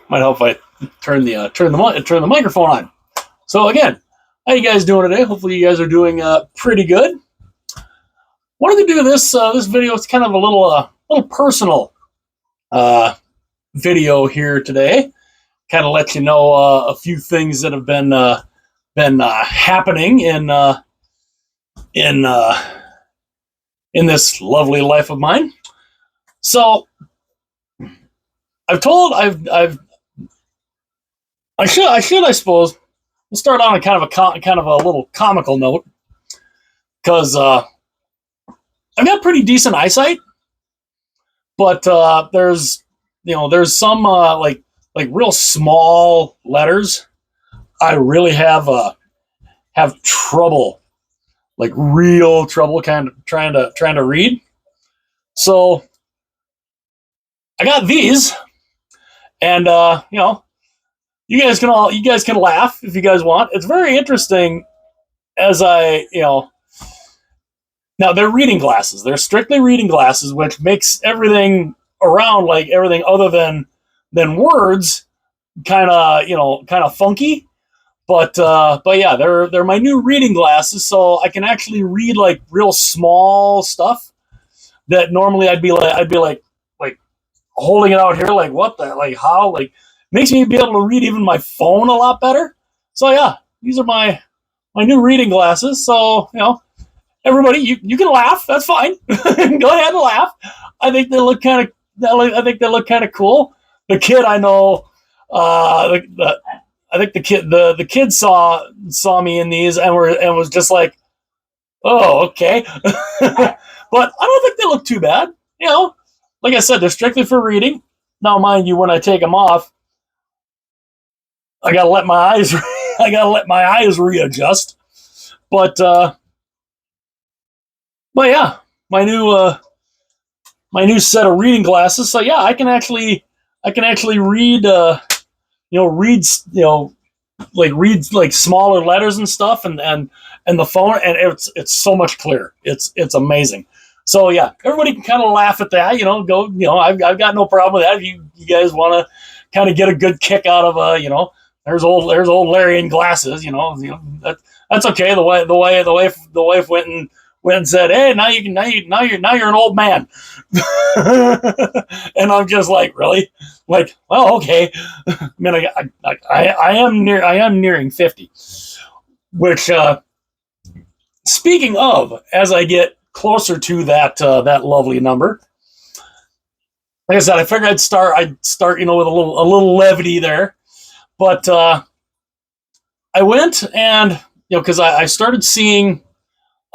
Might help if I turn the microphone on. So again, how you guys doing today? Hopefully you guys are doing pretty good. Wanted to do this video. It's kind of a little personal video here today. Kind of let you know a few things that have been happening in this lovely life of mine. So I suppose we'll start on a kind of a little comical note, because I've got pretty decent eyesight, but there's some like real small letters I really have trouble, like real trouble kind of trying to read. So I got these, and you guys can laugh if you guys want. It's very interesting, as now they're reading glasses. They're strictly reading glasses, which makes everything around, like everything other than words, kind of funky. But yeah, they're my new reading glasses, so I can actually read like real small stuff that normally I'd be like holding it out here, like what the, like how, like makes me be able to read even my phone a lot better. So yeah, these are my new reading glasses. So everybody, you can laugh. That's fine. Go ahead and laugh. I think they look kind of cool. The kid I know, I think the kid saw me in these and was just like, oh, okay. But I don't think they look too bad. Like I said, they're strictly for reading. Now, mind you, when I take them off, I gotta let my eyes readjust. But yeah, my new set of reading glasses. So yeah, I can actually read read like smaller letters and stuff, and the phone, and it's so much clearer. It's amazing. So yeah, everybody can kind of laugh at that. I've got no problem with that. If you guys want to kind of get a good kick out of there's old Larry in glasses. That's okay. The wife went and said, "Hey, now you're an old man," and I'm just like, really? Like, well, okay. I mean, I am nearing 50, which speaking of, as I get closer to that lovely number, like I said, I figured I'd start with a little levity there. But I went and because I started seeing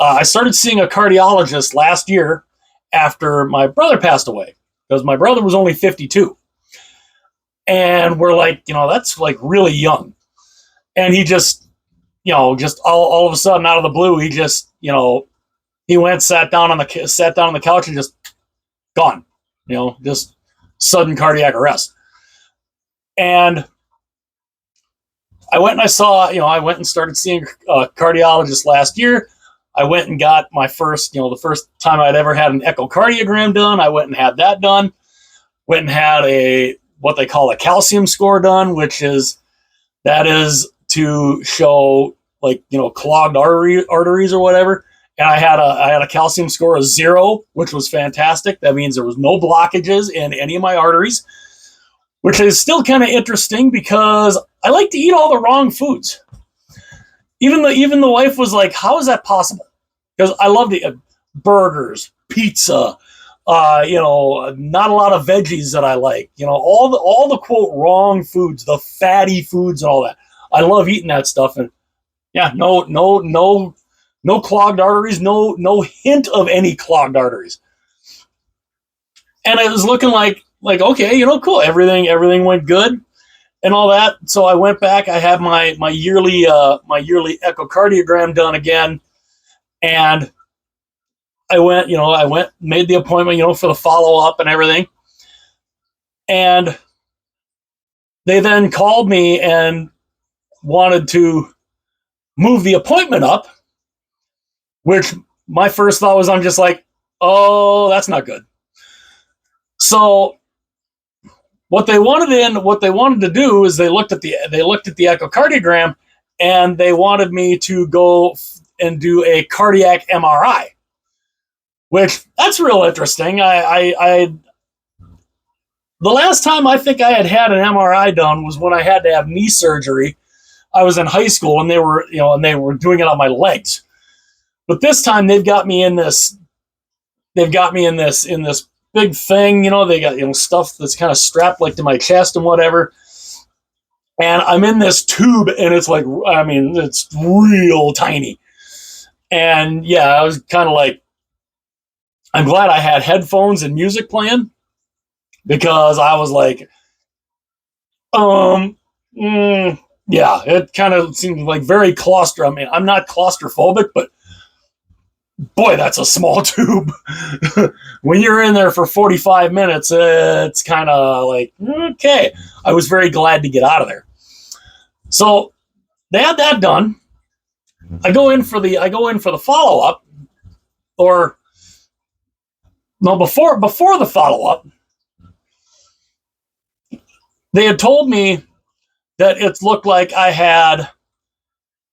a cardiologist last year after my brother passed away, because my brother was only 52, and we're like, that's like really young, and he just just all of a sudden, out of the blue, he just he went, sat down on the couch and just gone, just sudden cardiac arrest. And I went and started seeing a cardiologist last year. I went and got my first, the first time I'd ever had an echocardiogram done. I went and had that done. Went and had what they call a calcium score done, that is to show clogged arteries or whatever. And I had a calcium score of 0, which was fantastic. That means there was no blockages in any of my arteries, which is still kind of interesting because I like to eat all the wrong foods. Even the wife was like, "How is that possible?" Because I love to eat burgers, pizza, not a lot of veggies that I like. All the quote wrong foods, the fatty foods and all that. I love eating that stuff, and yeah, no clogged arteries, no hint of any clogged arteries. And it was looking like okay, cool. Everything went good and all that. So I went back. I had my yearly echocardiogram done again, and I went, made the appointment, for the follow up and everything. And they then called me and wanted to move the appointment up, which my first thought was, I'm just like, oh, that's not good. So what they wanted to do is they looked at the echocardiogram, and they wanted me to go and do a cardiac MRI, which that's real interesting. I the last time I think I had an MRI done was when I had to have knee surgery. I was in high school, and they were doing it on my legs. But this time they've got me in this big thing. They got stuff that's kind of strapped like to my chest and whatever. And I'm in this tube, and it's like, I mean, it's real tiny. And yeah, I was kind of like, I'm glad I had headphones and music playing, because I was like, yeah, it kind of seemed like very claustrophobic. I mean, I'm not claustrophobic, but boy, that's a small tube. When you're in there for 45 minutes, it's kind of like, okay. I was very glad to get out of there. So they had that done. I go in for the follow up, or no, before the follow up, they had told me that it looked like I had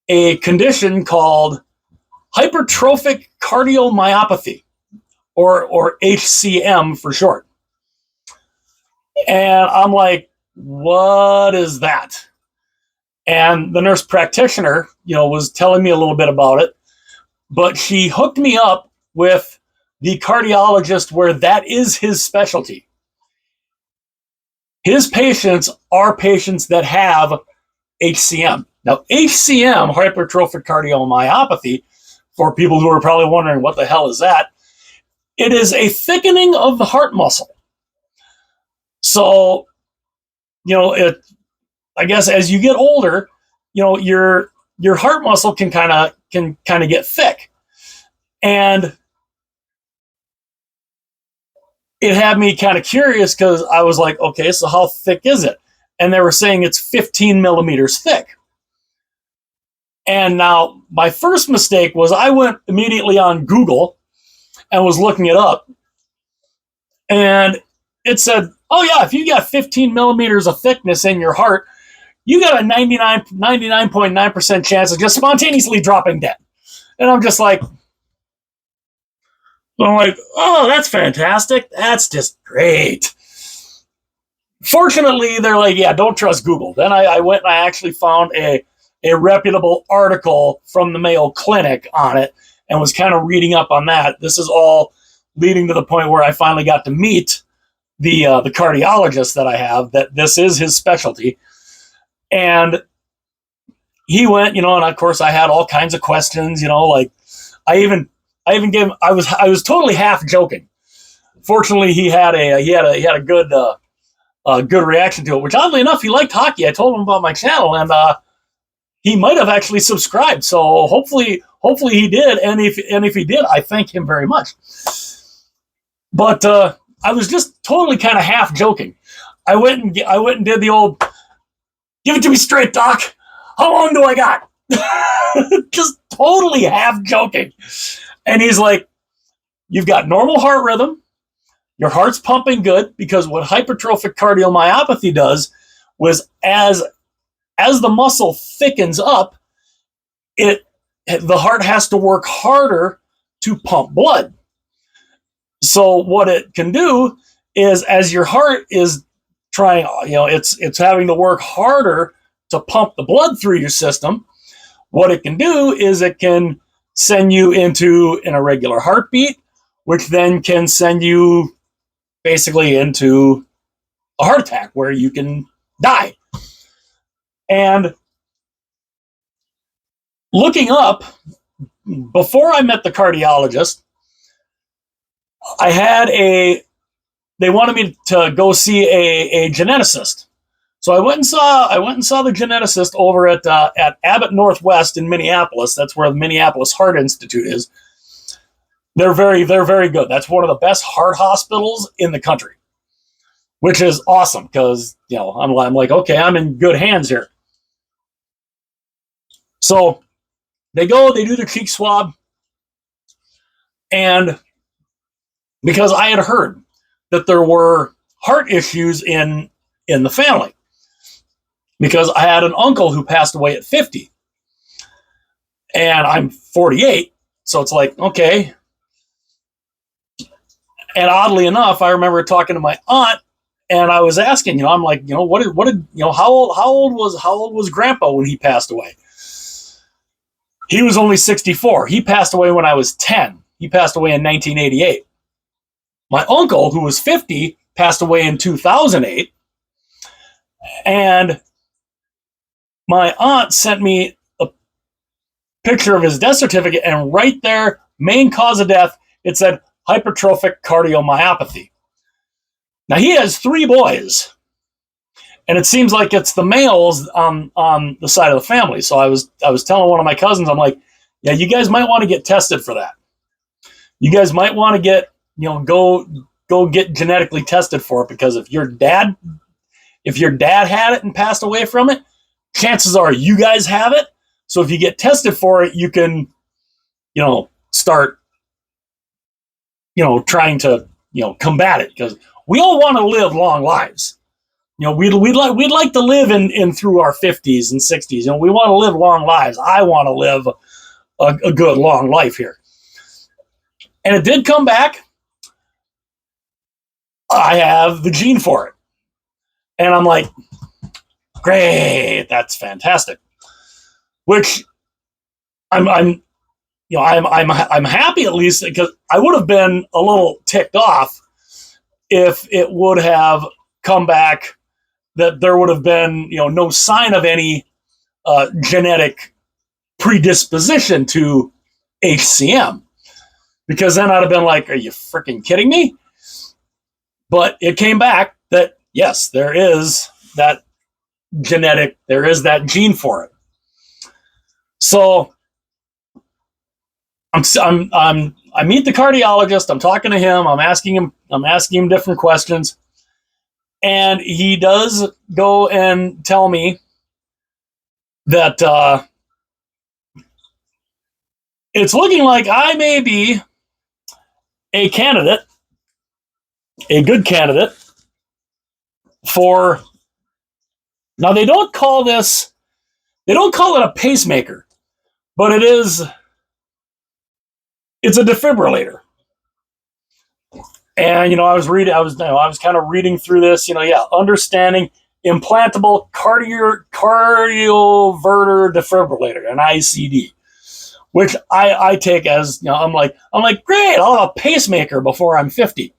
a condition called hypertrophic cardiomyopathy, or HCM for short. And I'm like, what is that? And the nurse practitioner, was telling me a little bit about it, but she hooked me up with the cardiologist where that is his specialty. His patients are patients that have HCM. Now, HCM, hypertrophic cardiomyopathy, for people who are probably wondering what the hell is that, it is a thickening of the heart muscle. So, I guess as you get older, your heart muscle can kind of get thick. And it had me kind of curious, because I was like, okay, so how thick is it? And they were saying it's 15 millimeters thick. And now my first mistake was I went immediately on Google and was looking it up. And it said, oh yeah, if you got 15 millimeters of thickness in your heart, you got a 99.9% chance of just spontaneously dropping dead. And I'm like, oh, that's fantastic. That's just great. Fortunately, they're like, yeah, don't trust Google. Then I went and I actually found a reputable article from the Mayo Clinic on it, and was kind of reading up on that. This is all leading to the point where I finally got to meet the cardiologist that I have, that this is his specialty. And he went, and of course I had all kinds of questions, like I even gave him, I was totally half joking. Fortunately, he had a good good reaction to it, which oddly enough, he liked hockey. I told him about my channel, and he might have actually subscribed. So hopefully he did. And if he did, I thank him very much. But I was just totally kind of half joking. I went and did the old, give it to me straight, doc. How long do I got? Just totally half joking. And he's like, you've got normal heart rhythm. Your heart's pumping good, because what hypertrophic cardiomyopathy does was as the muscle thickens up, the heart has to work harder to pump blood. So what it can do is, as your heart is trying, it's having to work harder to pump the blood through your system, what it can do is it can send you into an irregular heartbeat, which then can send you basically into a heart attack where you can die. And looking up, before I met the cardiologist, they wanted me to go see a geneticist. So I went and saw the geneticist over at Abbott Northwest in Minneapolis. That's where the Minneapolis Heart Institute is. They're very good. That's one of the best heart hospitals in the country, which is awesome, because I'm like, okay, I'm in good hands here. So they do the cheek swab, and because I had heard that there were heart issues in in the family because I had an uncle who passed away at 50 and I'm 48. So it's like, okay. And oddly enough, I remember talking to my aunt and I was asking, I'm like, how old was grandpa when he passed away? He was only 64. He passed away when I was 10. He passed away in 1988. My uncle, who was 50, passed away in 2008. And my aunt sent me a picture of his death certificate, and right there, main cause of death, it said hypertrophic cardiomyopathy. Now, he has 3 boys, and it seems like it's the males on the side of the family. So I was telling one of my cousins, I'm like, yeah, you guys might want to get tested for that. You guys might want to get, go get genetically tested for it, because if your dad had it and passed away from it, chances are you guys have it. So if you get tested for it, you can, start, trying to, combat it, because we all want to live long lives. We'd like to live in through our 50s and 60s. We want to live long lives. I want to live a good long life here. And it did come back. I have the gene for it. And I'm like, great, that's fantastic. Which I'm happy, at least, because I would have been a little ticked off if it would have come back that there would have been, no sign of any genetic predisposition to HCM, because then I'd have been like, are you freaking kidding me? But it came back that, yes, there is that there is that gene for it. So I meet the cardiologist. I'm talking to him. I'm asking him different questions. And he does go and tell me that it's looking like I may be a good candidate for, now they don't call it a pacemaker, but it's a defibrillator. And, I was kind of reading through this, understanding implantable cardioverter defibrillator, an ICD, which I take as, I'm like, great, I'll have a pacemaker before I'm 50.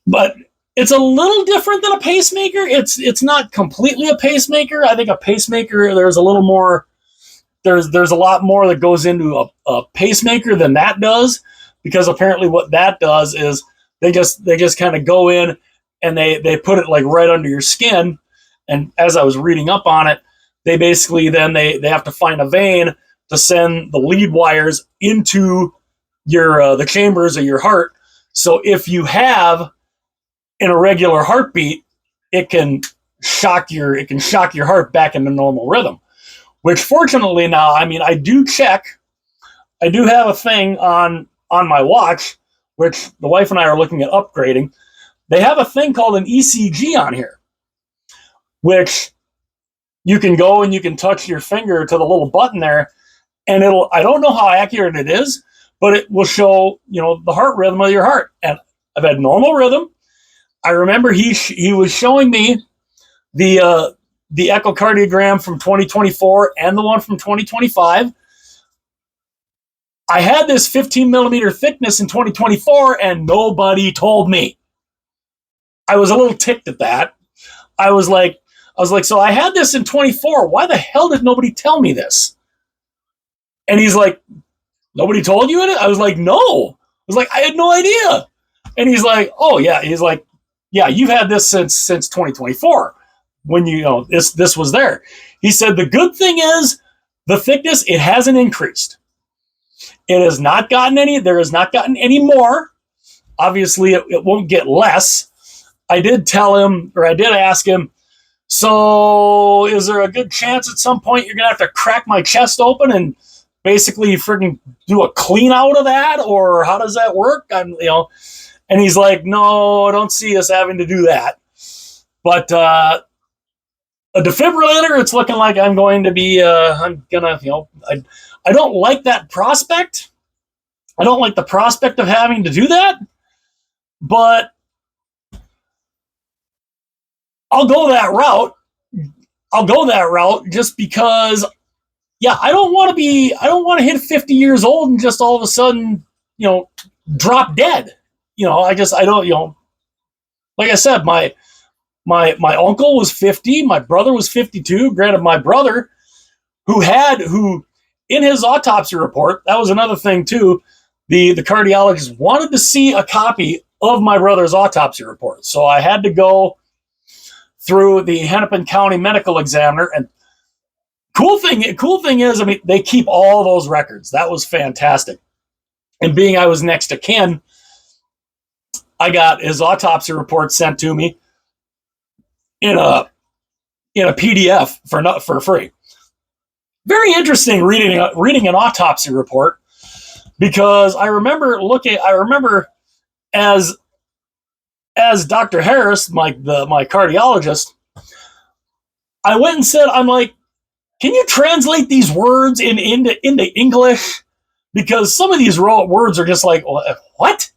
But it's a little different than a pacemaker. It's not completely a pacemaker. I think a pacemaker, there's a little more, there's a lot more that goes into a pacemaker than that does, because apparently what that does is they just kind of go in and they put it like right under your skin. And as I was reading up on it, they basically then they have to find a vein to send the lead wires into your the chambers of your heart. So if you have an irregular heartbeat, it can shock your heart back into normal rhythm. Which fortunately now, I do have a thing on my watch, which the wife and I are looking at upgrading. They have a thing called an ECG on here, which you can go and you can touch your finger to the little button there, and I don't know how accurate it is, but it will show, the heart rhythm of your heart. And I've had normal rhythm. I remember he was showing me the echocardiogram from 2024 and the one from 2025. I had this 15 millimeter thickness in 2024 and nobody told me. I was a little ticked at that. I was like, so I had this in 24. Why the hell did nobody tell me this? And he's like, nobody told you it? I was like, no. I was like, I had no idea. And he's like, oh yeah. He's like, yeah, you've had this since 2024 when this was there. He said, the good thing is the thickness, it hasn't increased. It has not gotten any more. Obviously, it won't get less. I did ask him, so is there a good chance at some point you're going to have to crack my chest open and basically freaking do a clean out of that? Or how does that work? And he's like, no, I don't see us having to do that. But a defibrillator, it's looking like I'm going to be, I'm gonna, I don't like that prospect. I don't like the prospect of having to do that, but I'll go that route. I'll go that route just because, yeah, I don't want to hit 50 years old and just all of a sudden, drop dead. I don't, like I said, my uncle was 50, my brother was 52. Granted, my brother, who in his autopsy report, that was another thing too, the cardiologist wanted to see a copy of my brother's autopsy report. So I had to go through the Hennepin County Medical Examiner, and cool thing is, I mean, they keep all those records. That was fantastic. And being I was next to Ken, I got his autopsy report sent to me in a PDF for free. Very interesting reading an autopsy report, because I remember as Dr. Harris, my cardiologist, I went and said, I'm like, can you translate these words into English? Because some of these words are just like, what?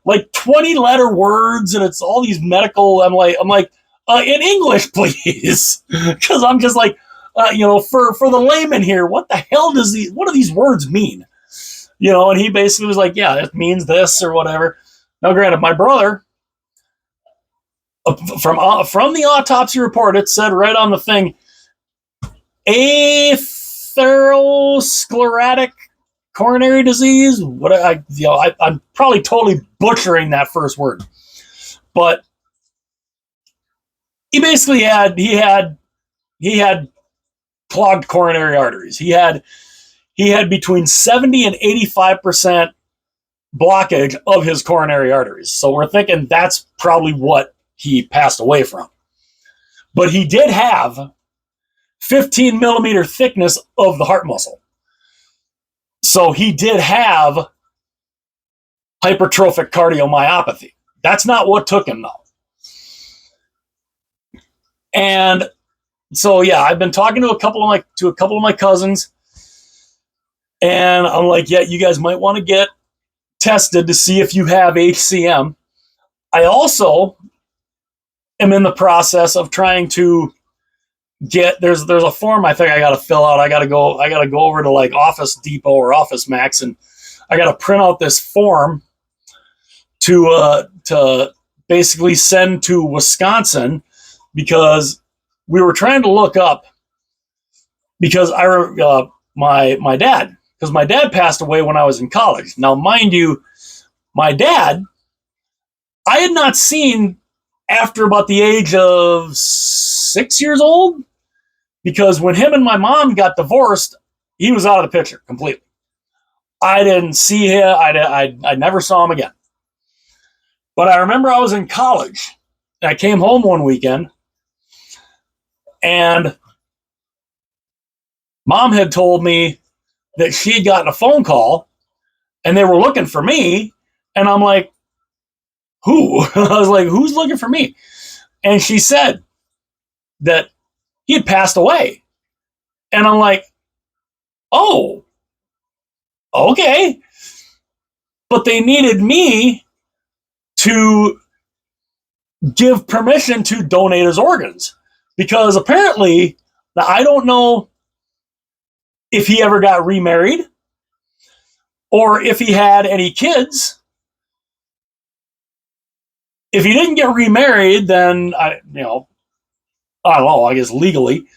Like 20-letter words, and it's all these medical. I'm like, in English, please, because I'm just like, for the layman here, what the hell what do these words mean? And he basically was like, yeah, it means this or whatever. Now, granted, my brother, from the autopsy report, it said right on the thing, atherosclerotic coronary disease. I'm probably totally butchering that first word, but he basically had clogged coronary arteries. He had between 70 and 85% blockage of his coronary arteries. So we're thinking that's probably what he passed away from. But he did have 15 millimeter thickness of the heart muscle. So he did have hypertrophic cardiomyopathy. That's not what took him, though. And so, yeah, I've been talking to a couple of my cousins, and I'm like, yeah, you guys might want to get tested to see if you have HCM. I also am in the process of trying to get, there's a form I think I got to fill out. I got to go over to like Office Depot or Office Max, and I got to print out this form to basically send to Wisconsin, because we were trying to look up, because my dad passed away when I was in college. Now, mind you, my dad, I had not seen after about the age of 6 years old, because when him and my mom got divorced, he was out of the picture completely. I didn't see him. I never saw him again. But I remember I was in college, and I came home one weekend, and Mom had told me that she had gotten a phone call, and they were looking for me, and I'm like, who? I was like, who's looking for me? And she said that he had passed away. And I'm like, oh, okay. But they needed me to give permission to donate his organs, because apparently, I don't know if he ever got remarried or if he had any kids. If he didn't get remarried, then I don't know, I guess legally.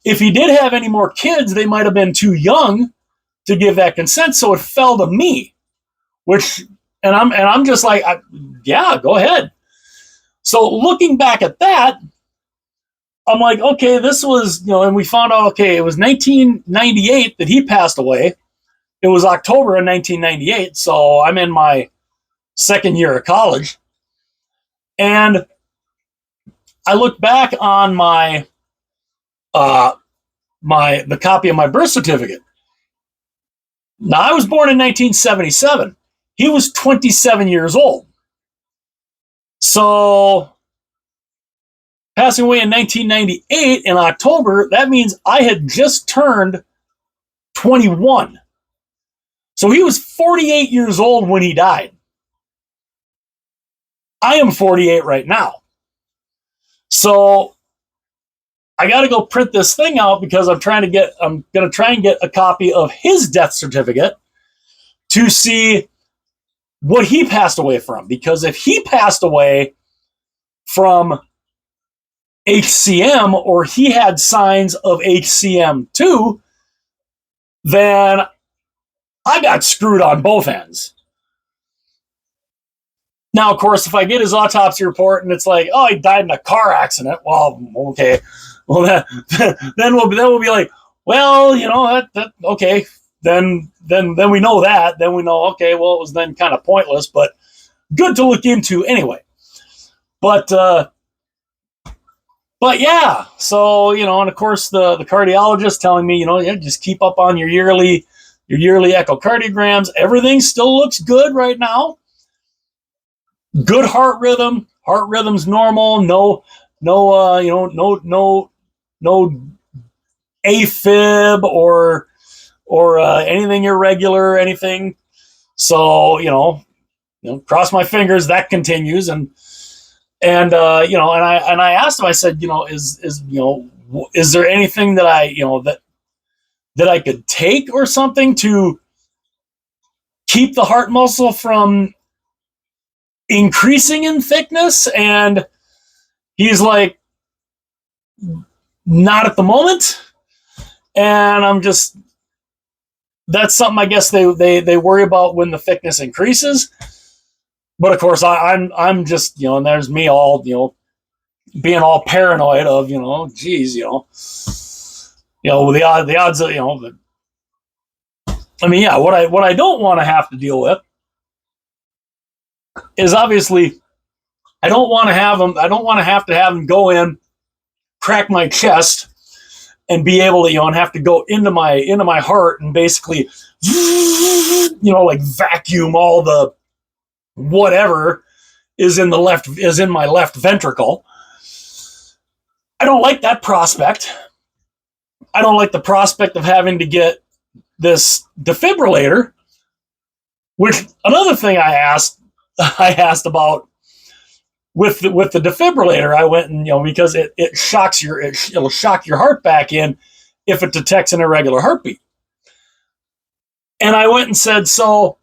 If he did have any more kids, they might have been too young to give that consent, so it fell to me. And I'm just like, yeah, go ahead. So looking back at that, I'm like, okay, this was, and we found out, okay, it was 1998 that he passed away. It was October of 1998, so I'm in my second year of college. And I looked back on the copy of my birth certificate. Now, I was born in 1977. He was 27 years old. So, passing away in 1998 in October, that means I had just turned 21. So he was 48 years old when he died. I am 48 right now. So I got to go print this thing out because I'm going to try and get a copy of his death certificate to see what he passed away from. Because if he passed away from HCM or he had signs of HCM too, then I got screwed on both ends. Now, of course, if I get his autopsy report and it's like, oh, he died in a car accident, well, okay. Well, then we'll be like, well, that okay. Then we know that. Then we know, okay, well, it was then kind of pointless, but good to look into anyway. But yeah, so, and of course the cardiologist telling me, just keep up on your yearly echocardiograms. Everything still looks good right now. Good heart rhythm. Heart rhythm's normal. No AFib or anything irregular or anything. So, cross my fingers that continues. And I asked him, I said, is there anything that that I could take or something to keep the heart muscle from increasing in thickness? And he's like, not at the moment. And that's something I guess they worry about when the thickness increases. But of course, I'm just, and there's me all, being all paranoid of, geez, the odds of, I mean, yeah, what I don't want to have to deal with is obviously I don't want to have to have them go in, crack my chest, and be able to, and have to go into my heart and basically, like vacuum all the whatever is in my left ventricle. I don't like that prospect. I don't like the prospect of having to get this defibrillator, which another thing I asked about with the defibrillator, I went and, because it'll shock your heart back in if it detects an irregular heartbeat. And I went and said, so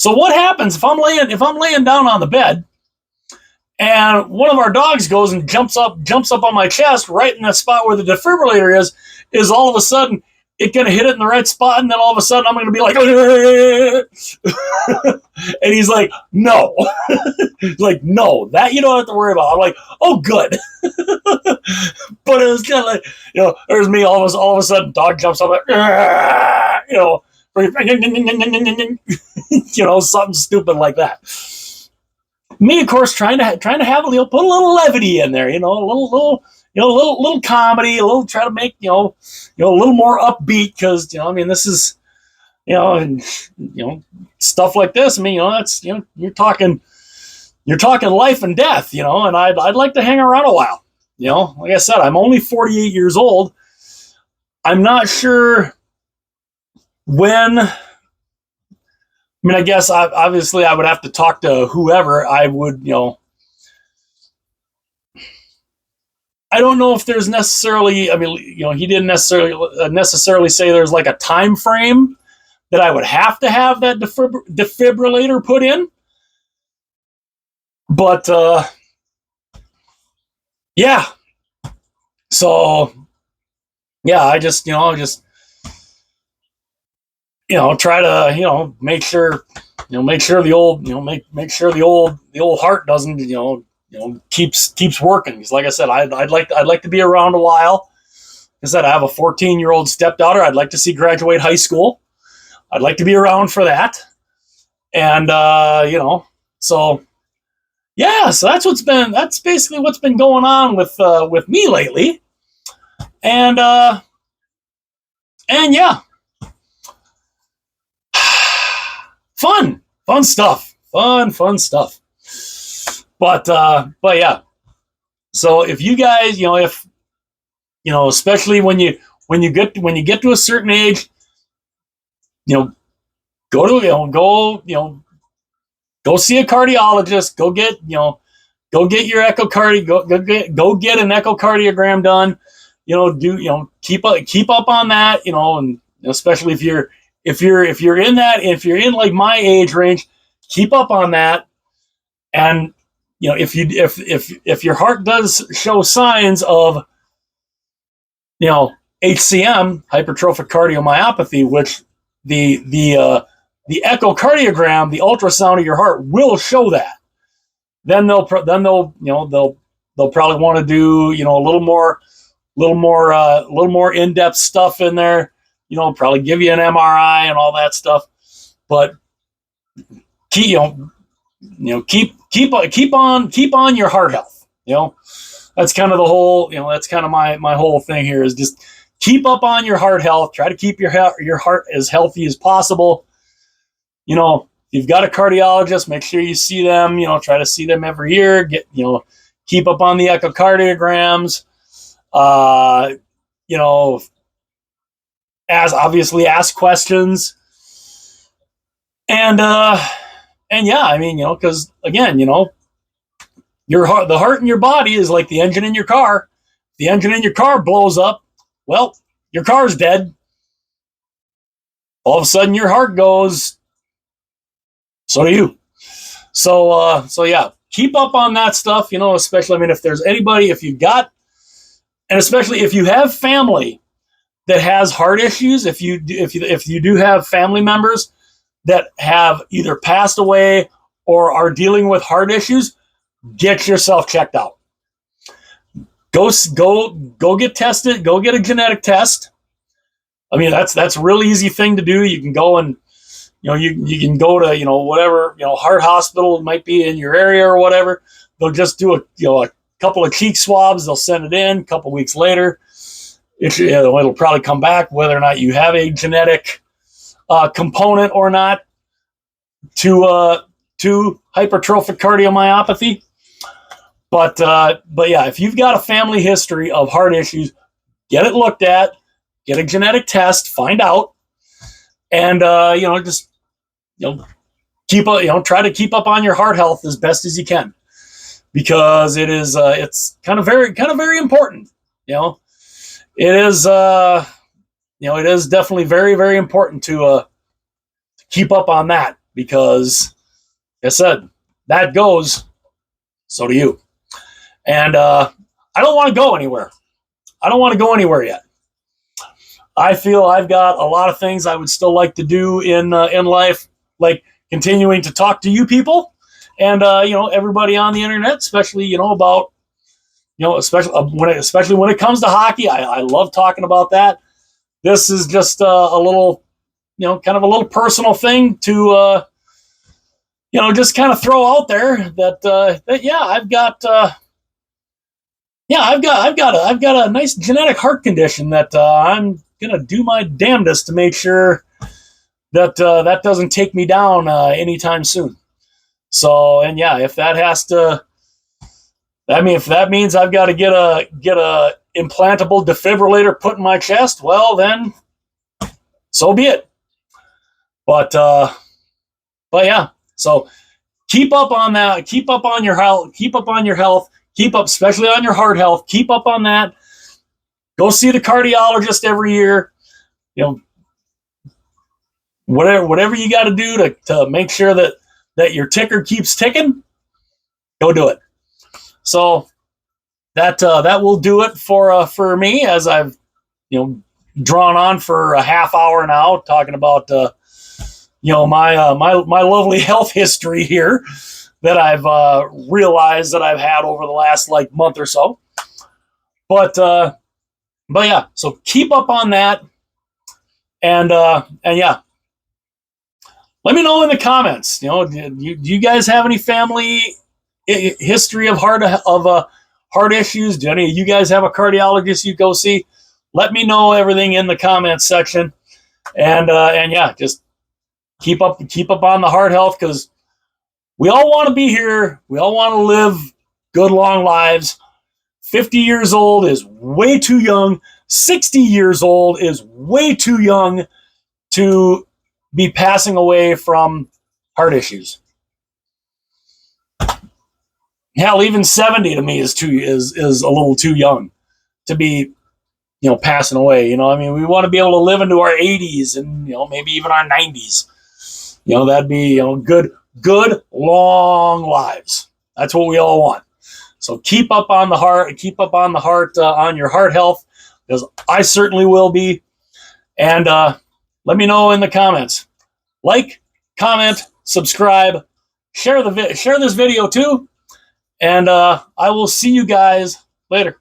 what happens if I'm laying down on the bed and one of our dogs goes and jumps up on my chest right in that spot where the defibrillator is all of a sudden it going to hit it in the right spot, and then all of a sudden I'm going to be like, and he's like, no. He's like, no, that you don't have to worry about. I'm like, oh, good. But it was kind of like, there's me all of a sudden, dog jumps up, something stupid like that. Me, of course, trying to have put a little levity in there, a little comedy, try to make a little more upbeat because this is and stuff like this. I mean, that's you're talking life and death, and I'd like to hang around a while. Like I said, I'm only 48 years old. I'm not sure when. I mean, I guess obviously I would have to talk to whoever I would, I don't know if there's necessarily, I mean, he didn't necessarily say there's like a time frame that I would have to have that defibrillator put in. But, yeah. So, yeah, I just try to, make sure the old heart doesn't, keeps working. Because like I said, I'd like to be around a while. Like I said, I have a 14-year-old stepdaughter. I'd like to see graduate high school. I'd like to be around for that. And, so yeah, so that's basically what's been going on with me lately. And yeah. Fun stuff. Fun stuff. But yeah. So if you guys, if especially when you get to a certain age, you know, go to go see a cardiologist. Go get your echocardiogram. Go get an echocardiogram done. Keep up on that. And especially if you're in like my age range, keep up on that. And if your heart does show signs of HCM, hypertrophic cardiomyopathy, which the echocardiogram, the ultrasound of your heart will show that. Then they'll probably want to do a little more in-depth stuff in there. Probably give you an MRI and all that stuff. But keep on your heart health. That's kind of the whole. That's kind of my whole thing here is just keep up on your heart health. Try to keep your heart as healthy as possible. You've got a cardiologist, make sure you see them. Try to see them every year. Keep up on the echocardiograms. As obviously ask questions. And yeah, because again, the heart in your body is like the engine in your car. The engine in your car blows up. Well, your car's dead. All of a sudden, your heart goes. So do you. So yeah, keep up on that stuff. Especially, if there's anybody, if you've got, and especially if you have family that has heart issues, if you do have family members that have either passed away or are dealing with heart issues, get yourself checked out. Go get tested. Go get a genetic test. That's a real easy thing to do. You can go and you can go to whatever heart hospital might be in your area or whatever. They'll just do a couple of cheek swabs. They'll send it in. A couple weeks later, it'll probably come back whether or not you have a genetic component or not to hypertrophic cardiomyopathy. But yeah, if you've got a family history of heart issues, get it looked at, get a genetic test, find out, and just try to keep up on your heart health as best as you can, because it's kind of very important. It is definitely very, very important to keep up on that, because like I said, that goes, so do you. And I don't want to go anywhere. I don't want to go anywhere yet. I feel I've got a lot of things I would still like to do in life, like continuing to talk to you people and everybody on the internet, especially about especially when it comes to hockey. I love talking about that. This is just a little kind of a little personal thing to just kind of throw out there that yeah, I've got a nice genetic heart condition that I'm gonna do my damnedest to make sure that that doesn't take me down anytime soon. So, and yeah, if that means I've got to get a implantable defibrillator put in my chest, well then, so be it. But yeah, so keep up on that. Keep up on your health. Keep up on your health. Keep up, especially on your heart health. Keep up on that. Go see the cardiologist every year. Whatever you got to do to make sure that your ticker keeps ticking, go do it. So that will do it for me, as I've drawn on for a half hour now talking about my lovely health history here that I've realized that I've had over the last month or so. But yeah, so keep up on that, and yeah, let me know in the comments. Do you guys have any family history of heart issues? Do any of you guys have a cardiologist you go see? Let me know everything in the comments section, and yeah, just keep up on the heart health, because we all want to be here. We all want to live good, long lives. 50 years old is way too young. 60 years old is way too young to be passing away from heart issues. Hell, even 70 to me is a little too young to be, passing away. I mean, we want to be able to live into our 80s and, maybe even our 90s. That'd be, good, long lives. That's what we all want. So keep up on the heart, on your heart health, because I certainly will be. And let me know in the comments. Like, comment, subscribe, share this video too. And I will see you guys later.